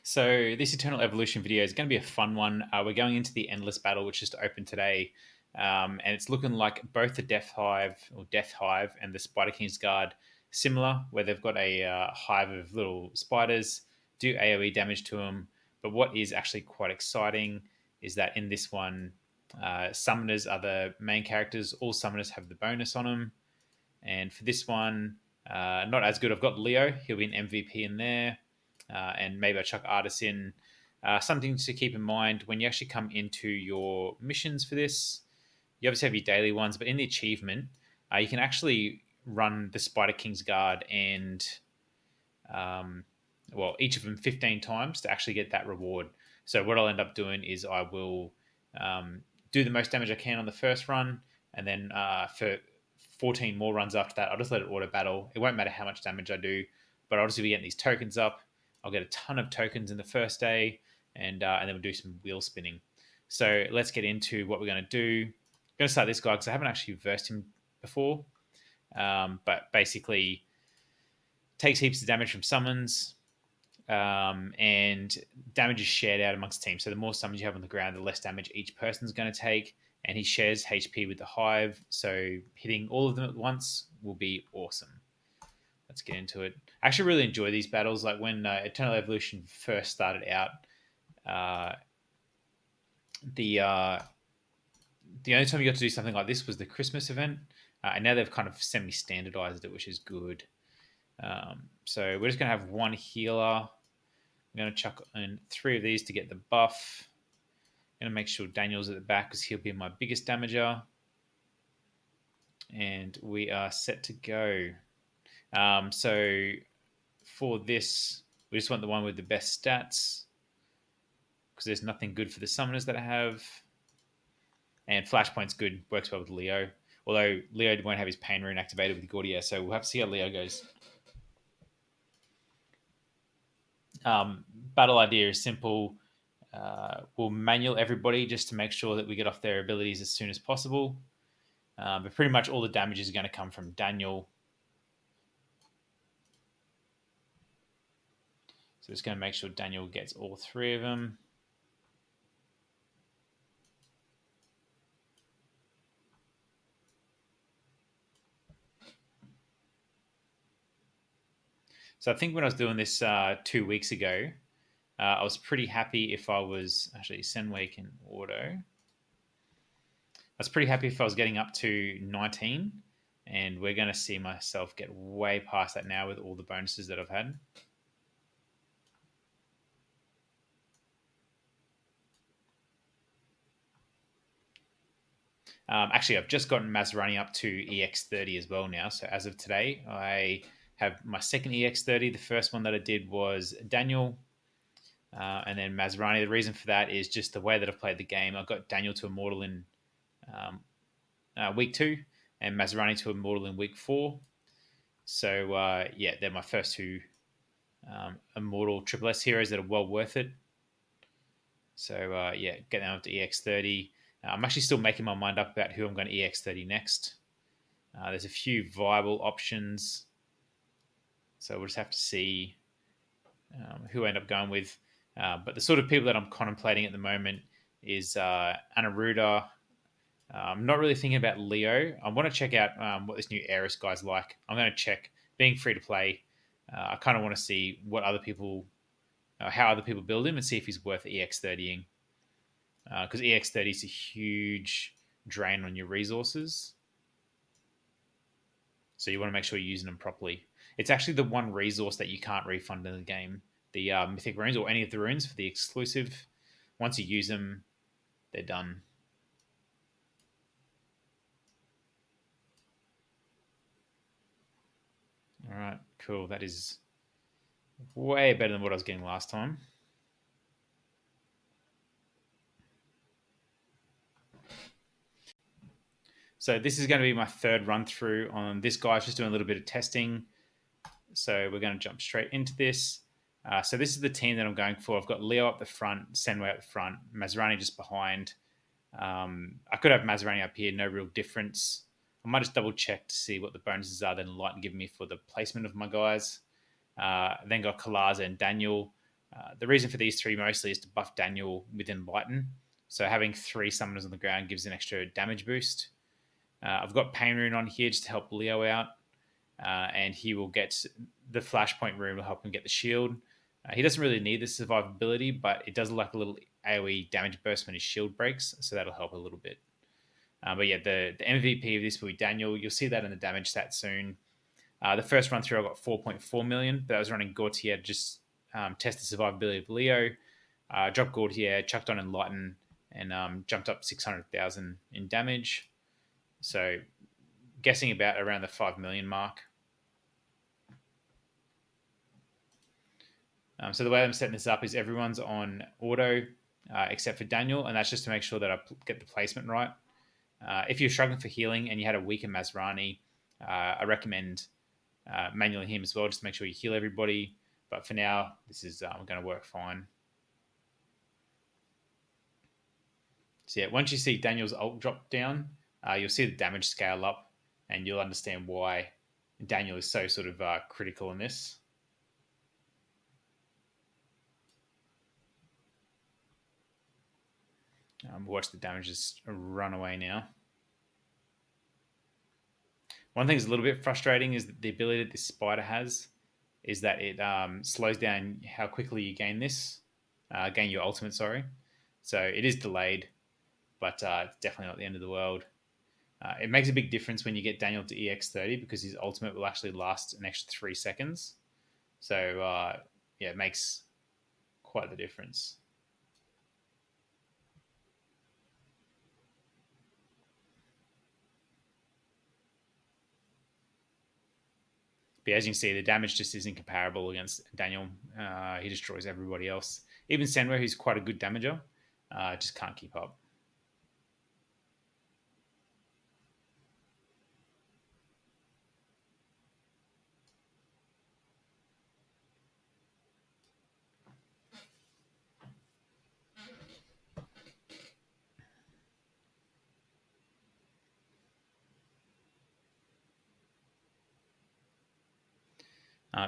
So this Eternal Evolution video is going to be a fun one. We're going into the Endless Battle, which just opened today, and it's looking like both the Death Hive and the Spider King's Guard similar, where they've got a hive of little spiders, do AOE damage to them. But what is actually quite exciting is that in this one, summoners are the main characters. All summoners have the bonus on them, and for this one, not as good. I've got Leo; he'll be an MVP in there. And maybe I chuck artists in. Something to keep in mind when you actually come into your missions for this. You obviously have your daily ones, but in the achievement, you can actually run the Spider King's Guard and, each of them 15 times to actually get that reward. So what I'll end up doing is I will do the most damage I can on the first run, and then for 14 more runs after that, I'll just let it auto battle. It won't matter how much damage I do, but I'll just be getting these tokens up. I'll get a ton of tokens in the first day, and then we'll do some wheel spinning. So let's get into what we're going to do. I'm going to start this guy because I haven't actually versed him before, but basically takes heaps of damage from summons, and damage is shared out amongst teams. So the more summons you have on the ground, the less damage each person's going to take, and he shares HP with the hive, so hitting all of them at once will be awesome. Let's get into it. I actually really enjoy these battles. Like when Eternal Evolution first started out, the only time you got to do something like this was the Christmas event, and now they've kind of semi-standardized it, which is good. So we're just going to have one healer. I'm going to chuck in 3 of these to get the buff. I'm going to make sure Daniel's at the back because he'll be my biggest damager. And we are set to go. So for this, we just want the one with the best stats because there's nothing good for the summoners that I have. And Flashpoint's good, works well with Leo. Although Leo won't have his pain rune activated with Gordia, so we'll have to see how Leo goes. Battle idea is simple. We'll manual everybody just to make sure that we get off their abilities as soon as possible. But pretty much all the damage is going to come from Daniel. So just going to make sure Daniel gets all 3 of them. So I think when I was doing this 2 weeks ago, I was pretty happy if I was... Actually, Senway can auto. I was pretty happy if I was getting up to 19. And we're going to see myself get way past that now with all the bonuses that I've had. Actually, I've just gotten Mazrani up to EX30 as well now. So as of today, I have my second EX30. The first one that I did was Daniel, and then Mazrani. The reason for that is just the way that I've played the game. I got Daniel to Immortal in week 2 and Mazrani to Immortal in week 4. So, they're my first 2 Immortal Triple S heroes that are well worth it. So, get them up to EX30. I'm actually still making my mind up about who I'm going to EX30 next. There's a few viable options. So we'll just have to see who I end up going with. But the sort of people that I'm contemplating at the moment is Anaruda. I'm not really thinking about Leo. I want to check out what this new Ares guy's like. I'm going to check, being free to play. I kind of want to see what other people, how other people build him and see if he's worth EX30ing. Because EX30 is a huge drain on your resources. So you want to make sure you're using them properly. It's actually the one resource that you can't refund in the game. The Mythic Runes or any of the runes for the exclusive. Once you use them, they're done. All right, cool. That is way better than what I was getting last time. So this is going to be my 3rd run through on this guy. Just doing a little bit of testing. So we're going to jump straight into this. So this is the team that I'm going for. I've got Leo up the front, Senway up the front, Mazrani just behind. I could have Mazrani up here, no real difference. I might just double check to see what the bonuses are that Enlighten give me for the placement of my guys. Then got Kalaza and Daniel. The reason for these 3 mostly is to buff Daniel with Enlighten. So having 3 summoners on the ground gives an extra damage boost. I've got Pain Rune on here just to help Leo out. And he will get the Flashpoint Rune will help him get the shield. He doesn't really need the survivability, but it does like a little AoE damage burst when his shield breaks, so that'll help a little bit. But yeah, the MVP of this will be Daniel. You'll see that in the damage stat soon. The first run through, I got 4.4 million, but I was running Gautier to just test the survivability of Leo. Dropped Gautier, chucked on Enlighten, and jumped up 600,000 in damage. So guessing about around the 5 million mark. So the way I'm setting this up is everyone's on auto except for Daniel, and that's just to make sure that I get the placement right. If you're struggling for healing and you had a weaker Masrani, I recommend manually him as well, just to make sure you heal everybody. But for now, this is going to work fine. So yeah, once you see Daniel's ult drop down, you'll see the damage scale up, and you'll understand why Daniel is so sort of critical in this. Watch the damage just run away now. One thing that's a little bit frustrating is that the ability that this spider has is that it slows down how quickly you gain your ultimate, sorry. So it is delayed, but it's definitely not the end of the world. It makes a big difference when you get Daniel to EX30 because his ultimate will actually last an extra 3 seconds. So yeah, it makes quite the difference. But as you can see, the damage just isn't comparable against Daniel. He destroys everybody else. Even Senwa, who's quite a good damager, just can't keep up.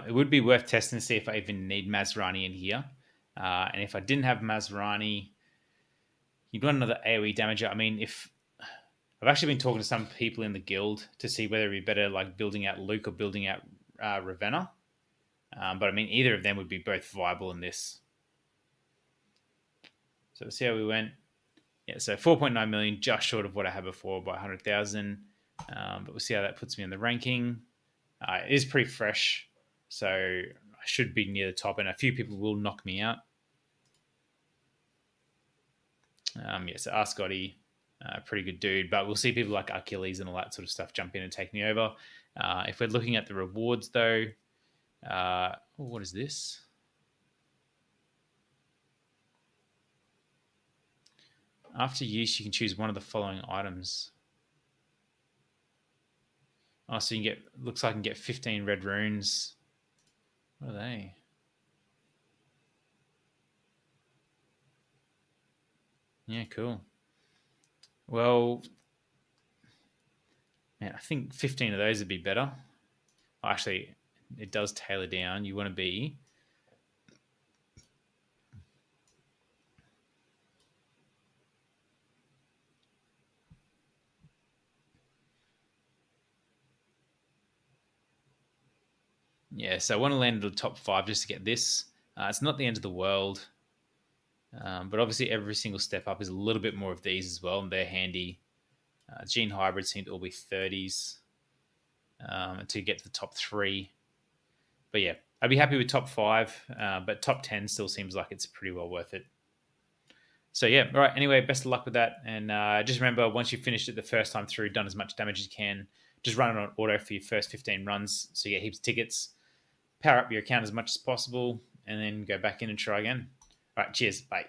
It would be worth testing to see if I even need Masrani in here. And if I didn't have Masrani, you'd want another AoE damager. I mean, if I've actually been talking to some people in the guild to see whether it'd be better like building out Luke or building out Ravenna. But I mean, either of them would be both viable in this. So let's see how we went. Yeah, so 4.9 million, just short of what I had before by 100,000. But we'll see how that puts me in the ranking. It is pretty fresh, so I should be near the top, and a few people will knock me out. Yeah, so Scotty, pretty good dude, but we'll see people like Achilles and all that sort of stuff jump in and take me over. If we're looking at the rewards, though, what is this? After use, you can choose one of the following items. Oh, so you can get, looks like I can get 15 red runes. What are they? Yeah, cool. Well, man, I think 15 of those would be better. Oh, actually, it does tailor down. You want to be... Yeah, so I want to land in the top 5 just to get this. It's not the end of the world. But obviously every single step up is a little bit more of these as well, and they're handy. Gene hybrids seem to all be 30s to get to the top 3. But yeah, I'd be happy with top 5, but top 10 still seems like it's pretty well worth it. So yeah, all right, anyway, best of luck with that. And just remember, once you've finished it the first time through, done as much damage as you can, just run it on auto for your first 15 runs so you get heaps of tickets. Power up your account as much as possible, and then go back in and try again. All right, cheers, bye.